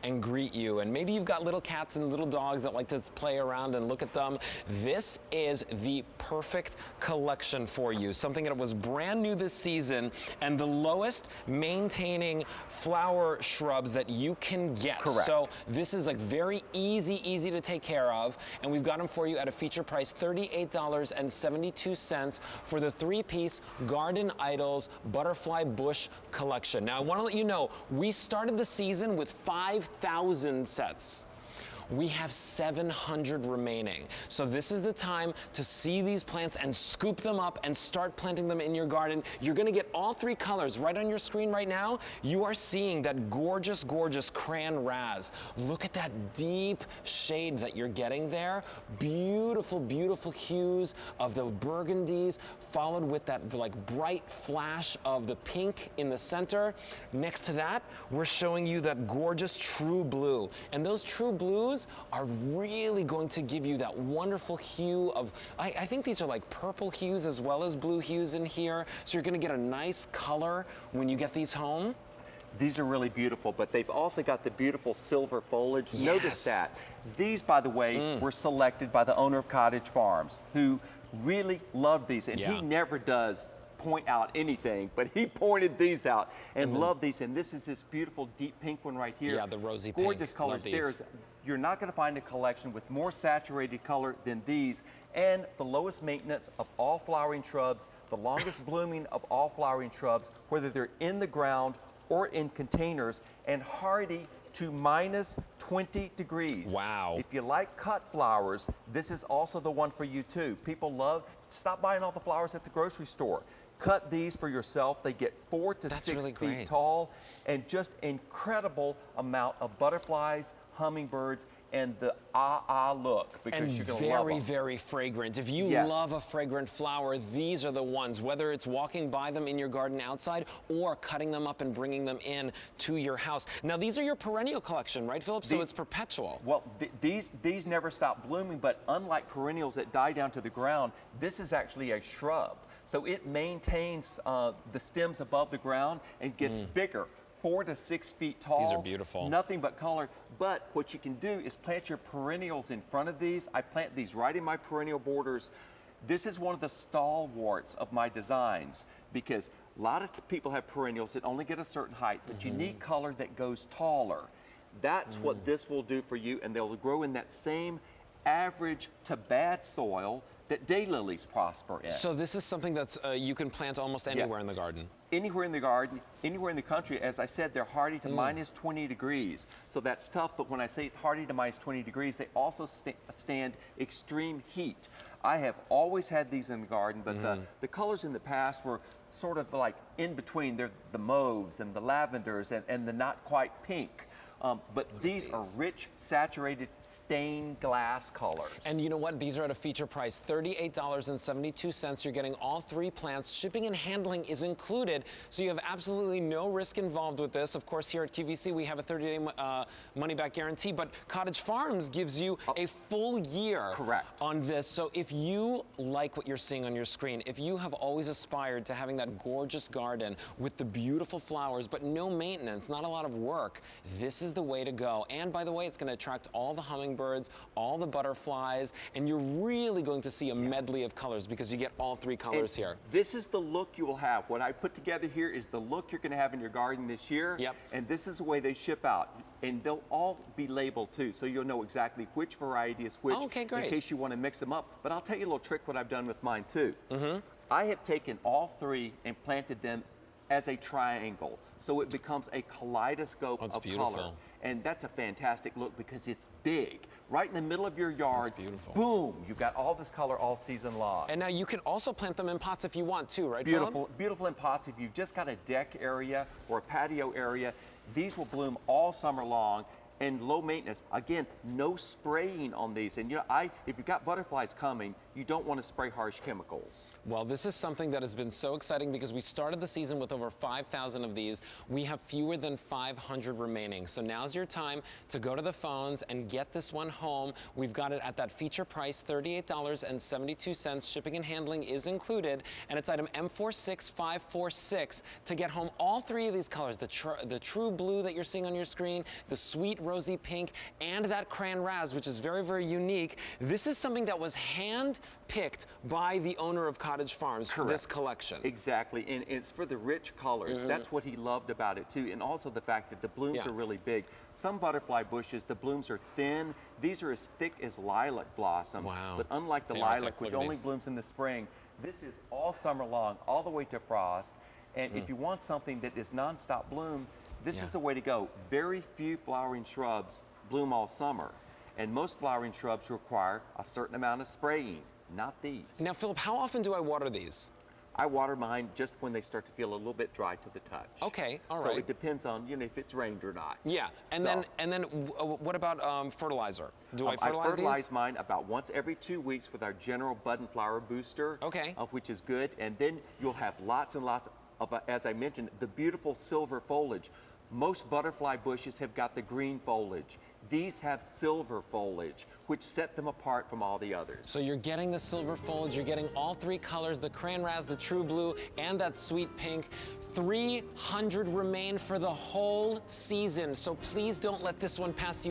and greet you. And maybe you've got little cats and little dogs that like to play around and look at them. This is the perfect collection for you. Something that was brand new this season and the lowest maintaining flower shrubs that you can get. Correct. So this is like very easy to take care of. And we've got them for you at a feature price, $38.72 for the 3-piece Garden Idols Butterfly Bush collection. Now I want to let you know, we started the season with 5,000 sets. We have 700 remaining. So this is the time to see these plants and scoop them up and start planting them in your garden. You're gonna get all 3 colors right on your screen right now. You are seeing that gorgeous cran raz. Look at that deep shade that you're getting there. Beautiful hues of the burgundies, followed with that like bright flash of the pink in the center. Next to that, we're showing you that gorgeous true blue. And those true blues are really going to give you that wonderful hue of, I think these are like purple hues as well as blue hues in here. So you're gonna get a nice color when you get these home. These are really beautiful, but they've also got the beautiful silver foliage. Yes. Notice that. These, by the way, were selected by the owner of Cottage Farms, who really loved these, and he never does point out anything, but he pointed these out and loved these. And this is this beautiful deep pink one right here. Yeah, the rosy pink. Gorgeous colors. You're not going to find a collection with more saturated color than these, and the lowest maintenance of all flowering shrubs, the longest blooming of all flowering shrubs, whether they're in the ground or in containers, and hardy to minus 20 degrees. Wow. If you like cut flowers, this is also the one for you too. People love, stop buying all the flowers at the grocery store. Cut these for yourself. They get 4 to 6 really feet great. tall, and just incredible amount of butterflies, hummingbirds, and the look, because and you're gonna love them. very fragrant. If you love a fragrant flower, these are the ones, whether it's walking by them in your garden outside or cutting them up and bringing them in to your house. Now these are your perennial collection, right, Philip? So it's perpetual. Well, these never stop blooming, but unlike perennials that die down to the ground, this is actually a shrub. So it maintains the stems above the ground and gets bigger. 4 to 6 feet tall. These are beautiful. Nothing but color. But what you can do is plant your perennials in front of these. I plant these right in my perennial borders. This is one of the stalwarts of my designs, because a lot of people have perennials that only get a certain height, but you need color that goes taller. That's what this will do for you, and they'll grow in that same average to bad soil that daylilies prosper in. So this is something that's you can plant almost anywhere in the garden. Anywhere in the garden, anywhere in the country. As I said, they're hardy to minus 20 degrees. So that's tough, but when I say it's hardy to minus 20 degrees, they also stand extreme heat. I have always had these in the garden, but the colors in the past were sort of like in between. They're the mauves and the lavenders and the not quite pink. But these are rich, saturated, stained glass colors. And you know what? These are at a feature price, $38.72. You're getting all 3 plants. Shipping and handling is included, so you have absolutely no risk involved with this. Of course, here at QVC, we have a 30-day money-back guarantee, but Cottage Farms gives you a full year on this. So if you like what you're seeing on your screen, if you have always aspired to having that gorgeous garden with the beautiful flowers, but no maintenance, not a lot of work, this is the way to go. And by the way, it's going to attract all the hummingbirds, all the butterflies, and you're really going to see a medley of colors because you get all 3 colors here. This is the look you will have. What I put together here is the look you're going to have in your garden this year. And this is the way they ship out. And they'll all be labeled too, so you'll know exactly which variety is which, in case you want to mix them up. But I'll tell you a little trick what I've done with mine too. I have taken all 3 and planted them as a triangle, so it becomes a kaleidoscope of color. And that's a fantastic look because it's big. Right in the middle of your yard, boom, you've got all this color all season long. And now you can also plant them in pots if you want too, right, Beautiful, beautiful in pots. If you've just got a deck area or a patio area, these will bloom all summer long. And low maintenance. Again, no spraying on these. And you know, if you've got butterflies coming, you don't want to spray harsh chemicals. Well, this is something that has been so exciting because we started the season with over 5,000 of these. We have fewer than 500 remaining. So now's your time to go to the phones and get this one home. We've got it at that feature price, $38.72. Shipping and handling is included, and it's item M46546 to get home all three of these colors, the true blue that you're seeing on your screen, the sweet rosy pink, and that crayon raz, which is very, very unique. This is something that was hand-picked by the owner of Cottage Farms for this collection. Exactly, and it's for the rich colors. That's what he loved about it too, and also the fact that the blooms are really big. Some butterfly bushes, the blooms are thin. These are as thick as lilac blossoms. Wow. But unlike the lilac, which only blooms in the spring, this is all summer long, all the way to frost. And if you want something that is nonstop bloom, this is the way to go. Very few flowering shrubs bloom all summer, and most flowering shrubs require a certain amount of spraying, not these. Now, Philip, how often do I water these? I water mine just when they start to feel a little bit dry to the touch. Okay, all right. So it depends on, you know, if it's rained or not. Yeah, and then what about fertilizer? Do I fertilize I fertilize these? mine about once every 2 weeks with our general bud and flower booster. Okay. Which is good, and then you'll have lots and lots of, as I mentioned, the beautiful silver foliage. Most butterfly bushes have got the green foliage. These have silver foliage, which set them apart from all the others. So you're getting the silver foliage, you're getting all three colors, the crayon raz, the true blue, and that sweet pink. 300 remain for the whole season, so please don't let this one pass you